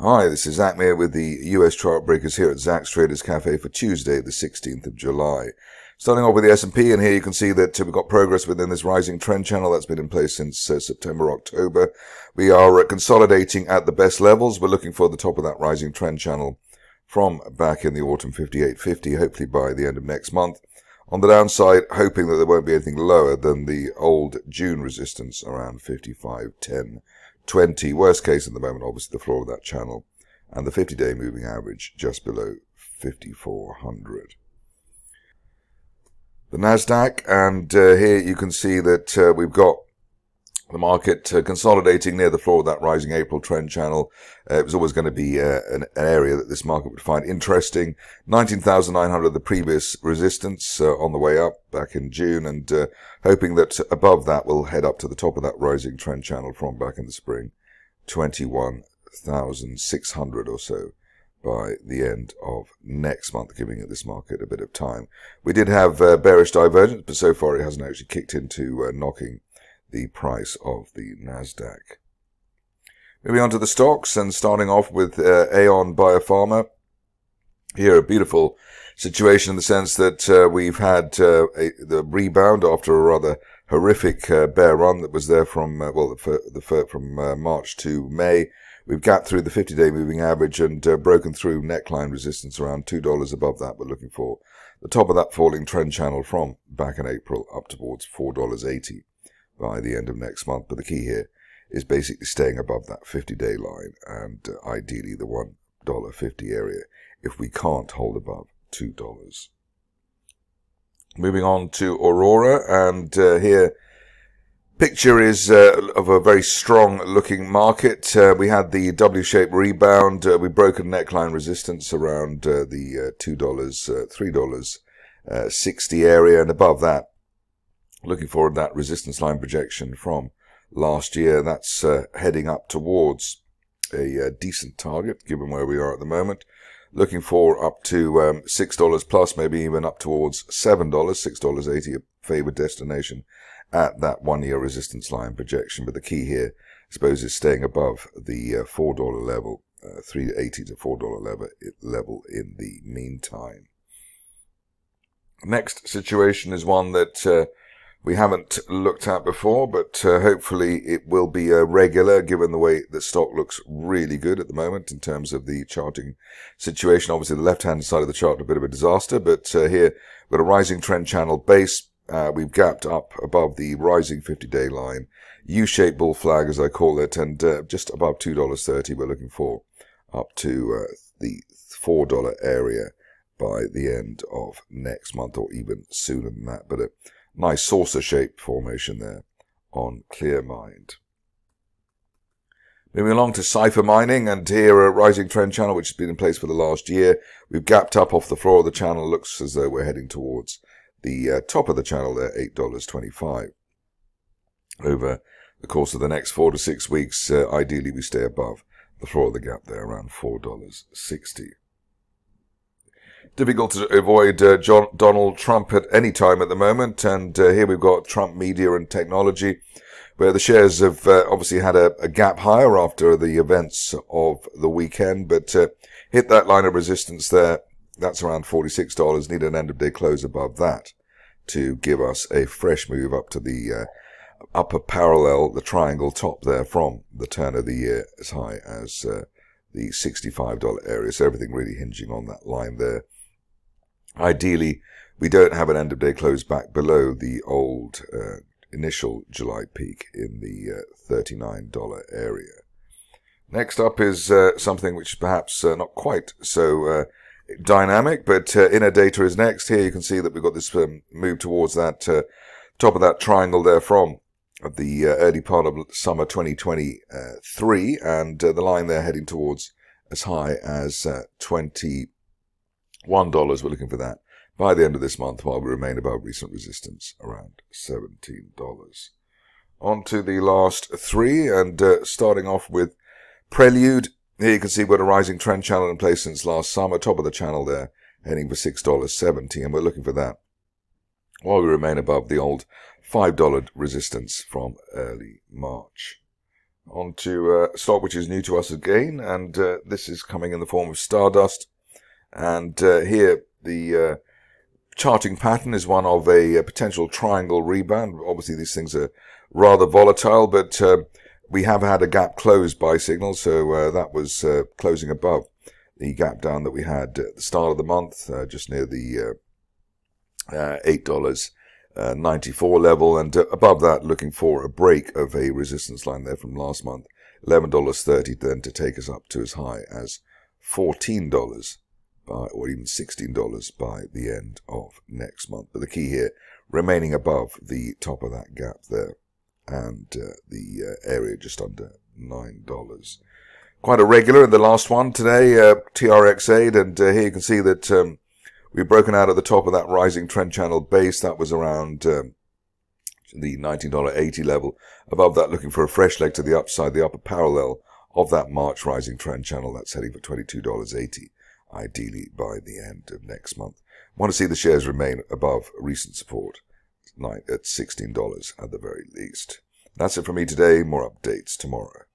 Hi, this is Zak Mir with the US Chartbreakers here at Zak's Traders Cafe for Tuesday, the 16th of July. Starting off with the S&P, and here you can see that we've got progress within this rising trend channel that's been in place since September, October. We are consolidating at the best levels. We're looking for the top of that rising trend channel from back in the autumn 5850, hopefully by the end of next month. On the downside, hoping that there won't be anything lower than the old June resistance around 55.10. 20, worst case at the moment, obviously the floor of that channel, and the 50-day moving average just below 5,400. The Nasdaq, and here you can see that we've got the market consolidating near the floor of that rising April trend channel. It was always going to be an area that this market would find interesting. 19,900, the previous resistance on the way up back in June, and hoping that above that we'll head up to the top of that rising trend channel from back in the spring, 21,600 or so by the end of next month, giving this market a bit of time. We did have bearish divergence, but so far it hasn't actually kicked into knocking the price of the Nasdaq. Moving on to the stocks, and starting off with Aon Biopharma. Here, a beautiful situation in the sense that we've had the rebound after a rather horrific bear run that was there from from March to May. We've gapped through the 50-day moving average and broken through neckline resistance around $2 above that. We're looking for the top of that falling trend channel from back in April up towards $4.80. by the end of next month. But the key here is basically staying above that 50-day line and ideally the $1.50 area if we can't hold above $2. Moving on to Aurora, and here picture is of a very strong looking market. We had the W-shaped rebound. We've broken neckline resistance around the $3.60 area, and above that looking forward to that resistance line projection from last year. That's heading up towards a decent target, given where we are at the moment. Looking for up to $6 plus, maybe even up towards $7, $6.80, a favored destination at that one-year resistance line projection. But the key here, I suppose, is staying above the $4 level, $3.80 to $4 level in the meantime. Next situation is one that we haven't looked at before, but hopefully it will be regular, given the way the stock looks really good at the moment in terms of the charting situation. Obviously, the left-hand side of the chart a bit of a disaster, but here we've got a rising trend channel base. We've gapped up above the rising 50-day line, U-shaped bull flag as I call it, and just above $2.30 we're looking for up to the $4 area by the end of next month, or even sooner than that. But nice saucer-shaped formation there on Clear Mind. Moving along to Cipher Mining, and here a rising trend channel which has been in place for the last year. We've gapped up off the floor of the channel. Looks as though we're heading towards the top of the channel there, $8.25. Over the course of the next 4 to 6 weeks, ideally we stay above the floor of the gap there, around $4.60. Difficult to avoid Donald Trump at any time at the moment, and here we've got Trump Media and Technology, where the shares have obviously had a gap higher after the events of the weekend, but hit that line of resistance there. That's around $46. Need an end-of-day close above that to give us a fresh move up to the upper parallel, the triangle top there from the turn of the year, as high as the $65 area. So everything really hinging on that line there. Ideally, we don't have an end-of-day close back below the old initial July peak in the $39 area. Next up is something which is perhaps not quite so dynamic, but inner data is next. Here you can see that we've got this move towards that top of that triangle there from the early part of summer 2023, and the line there heading towards as high as $21. We're looking for that by the end of this month, while we remain above recent resistance around $17. On to the last three, and starting off with Prelude. Here you can see we've got a rising trend channel in place since last summer, top of the channel there, heading for $6.70, and we're looking for that while we remain above the old $5 resistance from early March. On to a stock which is new to us again, and this is coming in the form of Stardust. And here the charting pattern is one of a potential triangle rebound. Obviously, these things are rather volatile, but we have had a gap close buy signal, so that was closing above the gap down that we had at the start of the month, just near the $8.94 level, and above that looking for a break of a resistance line there from last month, $11.30, then to take us up to as high as $14 or even $16 by the end of next month. But the key here, remaining above the top of that gap there, and the area just under $9. Quite a regular in the last one today, TRX8, and here you can see that we've broken out at the top of that rising trend channel base. That was around the $19.80 level. Above that, looking for a fresh leg to the upside, the upper parallel of that March rising trend channel. That's heading for $22.80, ideally by the end of next month. Want to see the shares remain above recent support at $16 at the very least. That's it from me today. More updates tomorrow.